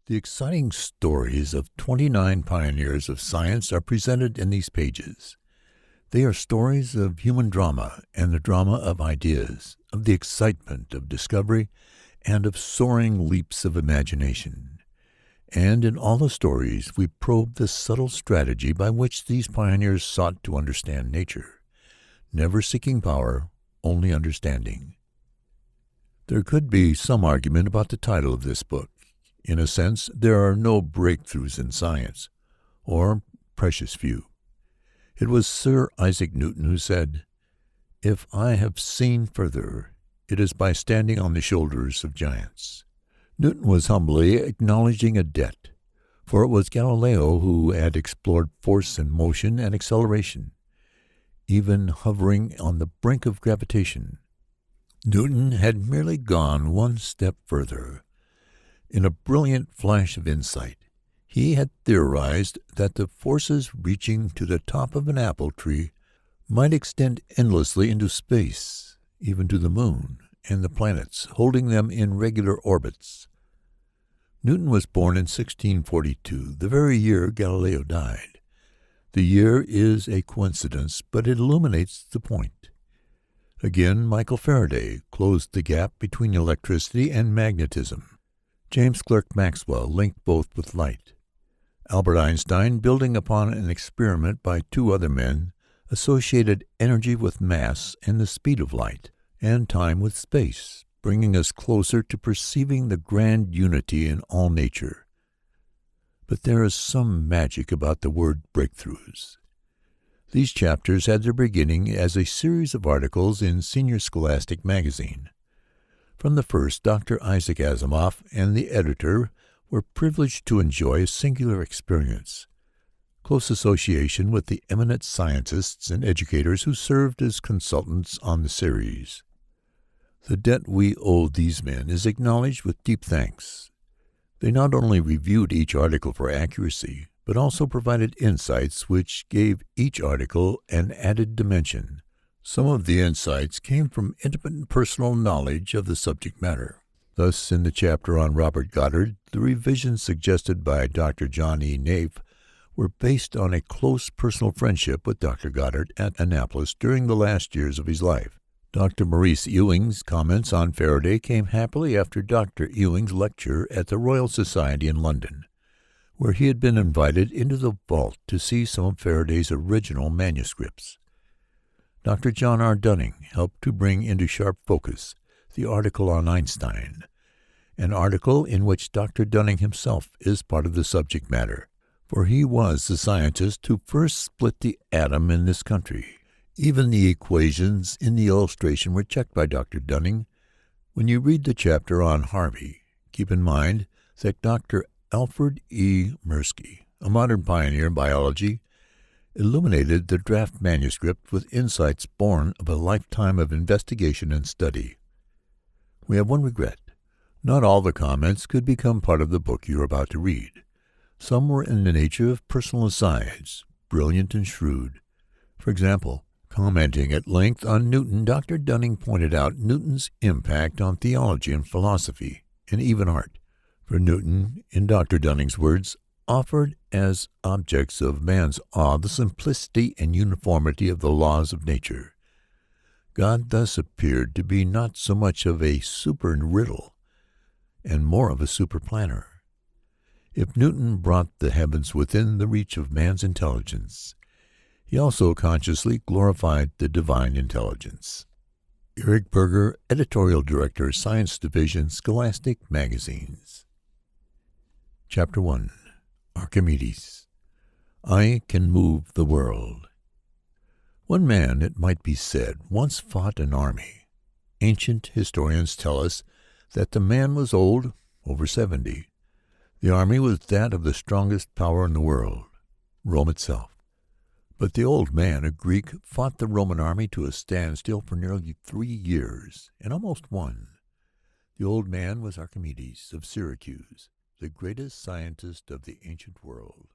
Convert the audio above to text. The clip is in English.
The exciting stories of 29 pioneers of science are presented in these pages. They are stories of human drama and the drama of ideas, of the excitement of discovery, and of soaring leaps of imagination. And in all the stories we probe the subtle strategy by which these pioneers sought to understand nature, never seeking power, only understanding. There could be some argument about the title of this book. In a sense, there are no breakthroughs in science, or precious few. It was Sir Isaac Newton who said, "If I have seen further, it is by standing on the shoulders of giants." Newton was humbly acknowledging a debt, for it was Galileo who had explored force and motion and acceleration, even hovering on the brink of gravitation. Newton had merely gone one step further. In a brilliant flash of insight, he had theorized that the forces reaching to the top of an apple tree might extend endlessly into space, even to the moon and the planets, holding them in regular orbits. Newton was born in 1642, the very year Galileo died. The year is a coincidence, but it illuminates the point. Again, Michael Faraday closed the gap between electricity and magnetism. James Clerk Maxwell linked both with light. Albert Einstein, building upon an experiment by two other men, associated energy with mass and the speed of light, and time with space, bringing us closer to perceiving the grand unity in all nature. But there is some magic about the word breakthroughs. These chapters had their beginning as a series of articles in Senior Scholastic magazine. From the first, Dr. Isaac Asimov and the editor were privileged to enjoy a singular experience, close association with the eminent scientists and educators who served as consultants on the series. The debt we owe these men is acknowledged with deep thanks. They not only reviewed each article for accuracy, but also provided insights which gave each article an added dimension. Some of the insights came from intimate and personal knowledge of the subject matter. Thus, in the chapter on Robert Goddard, the revisions suggested by Dr. John E. Naif were based on a close personal friendship with Dr. Goddard at Annapolis during the last years of his life. Dr. Maurice Ewing's comments on Faraday came happily after Dr. Ewing's lecture at the Royal Society in London, where he had been invited into the vault to see some of Faraday's original manuscripts. Dr. John R. Dunning helped to bring into sharp focus the article on Einstein, an article in which Dr. Dunning himself is part of the subject matter, for he was the scientist who first split the atom in this country. Even the equations in the illustration were checked by Dr. Dunning. When you read the chapter on Harvey, keep in mind that Dr. Alfred E. Mirsky, a modern pioneer in biology, illuminated the draft manuscript with insights born of a lifetime of investigation and study. We have one regret. Not all the comments could become part of the book you are about to read. Some were in the nature of personal asides, brilliant and shrewd. For example, commenting at length on Newton, Dr. Dunning pointed out Newton's impact on theology and philosophy, and even art. For Newton, in Dr. Dunning's words, offered as objects of man's awe the simplicity and uniformity of the laws of nature. God thus appeared to be not so much of a super-riddle, and more of a super-planner. If Newton brought the heavens within the reach of man's intelligence, he also consciously glorified the divine intelligence. Eric Berger, Editorial Director, Science Division, Scholastic Magazines. Chapter 1. Archimedes. I can move the world. One man, it might be said, once fought an army. Ancient historians tell us that the man was old, over 70. The army was that of the strongest power in the world, Rome itself. But the old man, a Greek, fought the Roman army to a standstill for nearly 3 years, and almost won. The old man was Archimedes of Syracuse, the greatest scientist of the ancient world.